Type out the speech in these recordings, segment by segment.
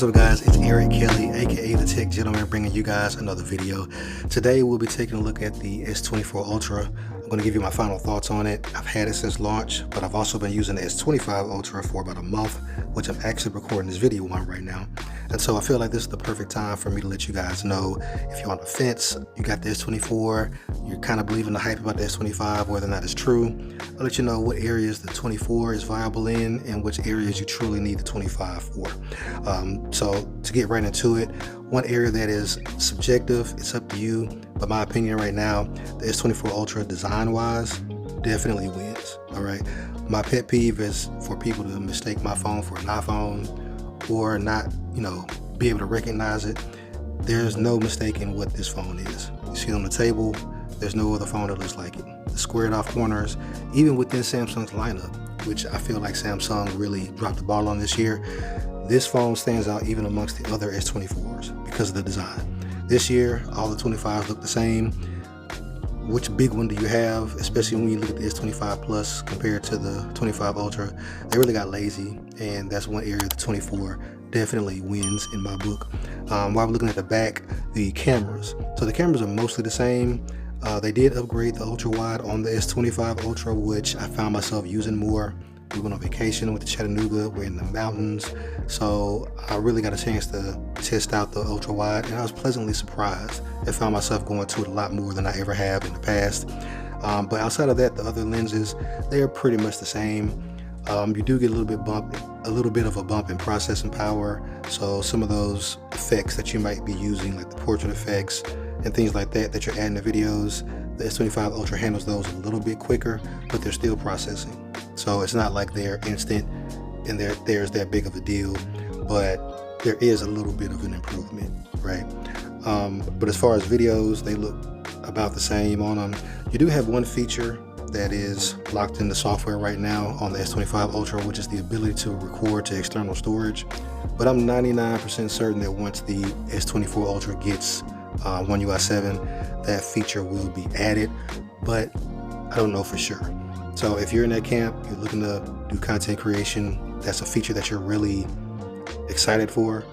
What's up guys, it's Eric Kelly, aka the Tech Gentleman, bringing you guys another video. Today we'll be taking a look at the S24 Ultra. I'm going to give you my final thoughts on it. I've had it since launch, but I've also been using the S25 Ultra for about a month, which I'm actually recording this video on right now. And so I feel like this is the perfect time for me to let you guys know if you're on the fence, you got the S24, you're kind of believing the hype about the S25, whether or not it's true. I'll let you know what areas the 24 is viable in and which areas you truly need the 25 for. So to get right into it, one area that is subjective, it's up to you, but my opinion right now, the S24 Ultra design-wise definitely wins. All right, my pet peeve is for people to mistake my phone for an iPhone or not, be able to recognize it. There's no mistaking what this phone is. You see it on the table, there's no other phone that looks like it. The squared off corners, even within Samsung's lineup, which I feel like Samsung really dropped the ball on this year, this phone stands out even amongst the other S24s because of the design. This year, all the 25s look the same. Which big one do you have, especially when you look at the S25 Plus compared to the 25 Ultra? They really got lazy, and that's one area the 24 definitely wins in my book. While we're looking at the back, the cameras. So the cameras are mostly the same. They did upgrade the ultra wide on the S25 Ultra, which I found myself using more. We went on vacation with the Chattanooga, we're in the mountains, so I really got a chance to test out the ultra wide, and I was pleasantly surprised. I found myself going to it a lot more than I ever have in the past. But outside of that, the other lenses, they are pretty much the same. You do get a little bit of a bump in processing power, so some of those effects that you might be using, like the portrait effects and things like that you're adding to videos, the S25 Ultra handles those a little bit quicker, but they're still processing. So it's not like they're instant and there's that big of a deal, but there is a little bit of an improvement, right? But as far as videos, they look about the same on them. You do have one feature that is locked in the software right now on the S25 Ultra, which is the ability to record to external storage. But I'm 99% certain that once the S24 Ultra gets One UI 7, that feature will be added, but I don't know for sure. So if you're in that camp, you're looking to do content creation, that's a feature that you're really excited for,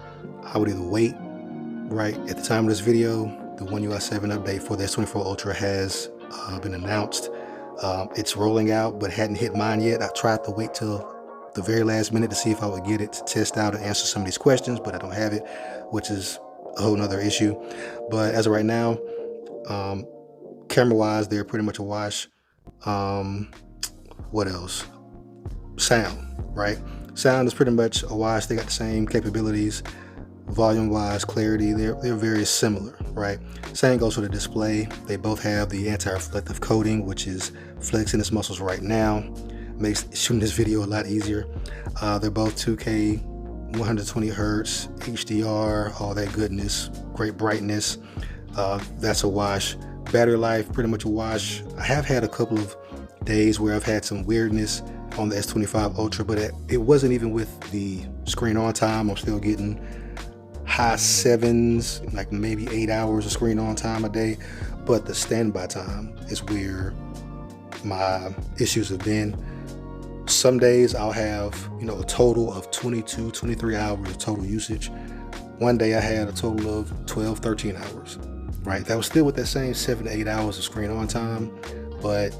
I would either wait. Right at the time of this video, the One UI 7 update for the S24 Ultra has been announced. It's rolling out, but hadn't hit mine yet. I tried to wait till the very last minute to see if I would get it to test out and answer some of these questions, but I don't have it, which is a whole nother issue. But as of right now, camera wise, they're pretty much a wash. What else? Sound, right? Sound is pretty much a wash. They got the same capabilities. Volume wise, clarity, they're very similar, right? Same goes for the display. They both have the anti-reflective coating, which is flexing its muscles right now, makes shooting this video a lot easier. They're both 2K 120 hertz HDR, all that goodness, great brightness. That's a wash. Battery life, pretty much a wash. I have had a couple of days where I've had some weirdness on the S25 Ultra, but it wasn't even with the screen on time. I'm still getting high 7s, like maybe 8 hours of screen on time a day, but the standby time is where my issues have been. Some days I'll have, a total of 22, 23 hours of total usage. One day I had a total of 12, 13 hours, right? That was still with that same 7 to 8 hours of screen on time, but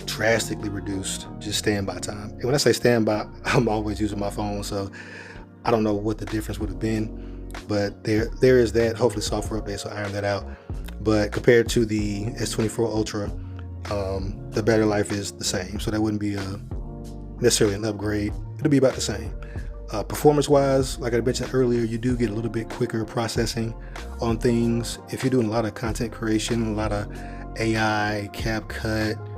drastically reduced just standby time. And when I say standby, I'm always using my phone, so I don't know what the difference would have been, but there is that. Hopefully software updates will iron that out. But compared to the S24 Ultra, the battery life is the same, so that wouldn't be necessarily an upgrade. It'll be about the same. Performance wise, like I mentioned earlier, you do get a little bit quicker processing on things. If you're doing a lot of content creation, a lot of AI, CapCut,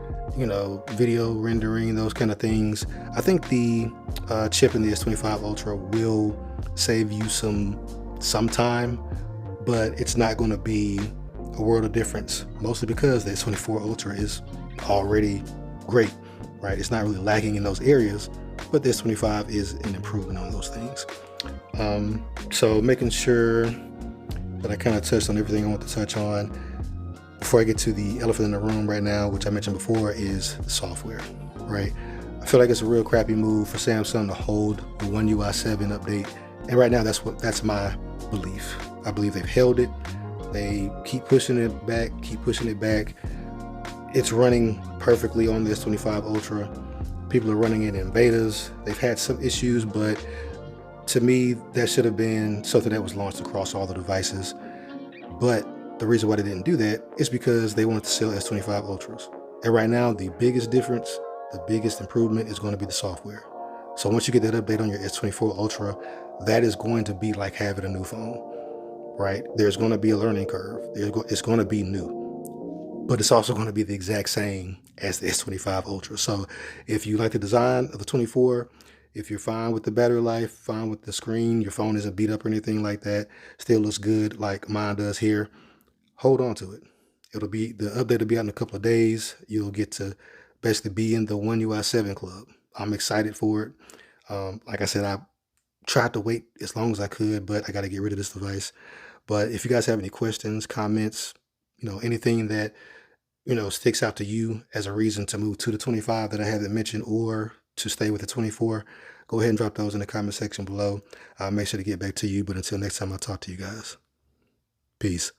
video rendering, those kind of things, I think the chip in the S25 Ultra will save you some time, but it's not going to be a world of difference, mostly because the S24 Ultra is already great, right? It's not really lacking in those areas, but the S25 is an improvement on those things. So making sure that I kind of touched on everything I want to touch on. Before I get to the elephant in the room right now, which I mentioned before, is the software, right? I feel like it's a real crappy move for Samsung to hold the One UI 7 update And right now, that's my belief. I believe they've held it. They keep pushing it back, keep pushing it back. It's running perfectly on the S25 Ultra. People are running it in betas. They've had some issues, but to me, that should have been something that was launched across all the devices. But the reason why they didn't do that is because they wanted to sell S25 Ultras. And right now, the biggest difference, the biggest improvement is going to be the software. So once you get that update on your S24 Ultra, that is going to be like having a new phone, right? There's going to be a learning curve. It's going to be new, but it's also going to be the exact same as the S25 Ultra. So if you like the design of the 24, if you're fine with the battery life, fine with the screen, your phone isn't beat up or anything like that, still looks good like mine does here, hold on to it. The update will be out in a couple of days. You'll get to basically be in the One UI 7 club. I'm excited for it. Like I said, I tried to wait as long as I could, but I got to get rid of this device. But if you guys have any questions, comments, anything that sticks out to you as a reason to move to the 25 that I haven't mentioned or to stay with the 24, go ahead and drop those in the comment section below. I'll make sure to get back to you. But until next time, I'll talk to you guys. Peace.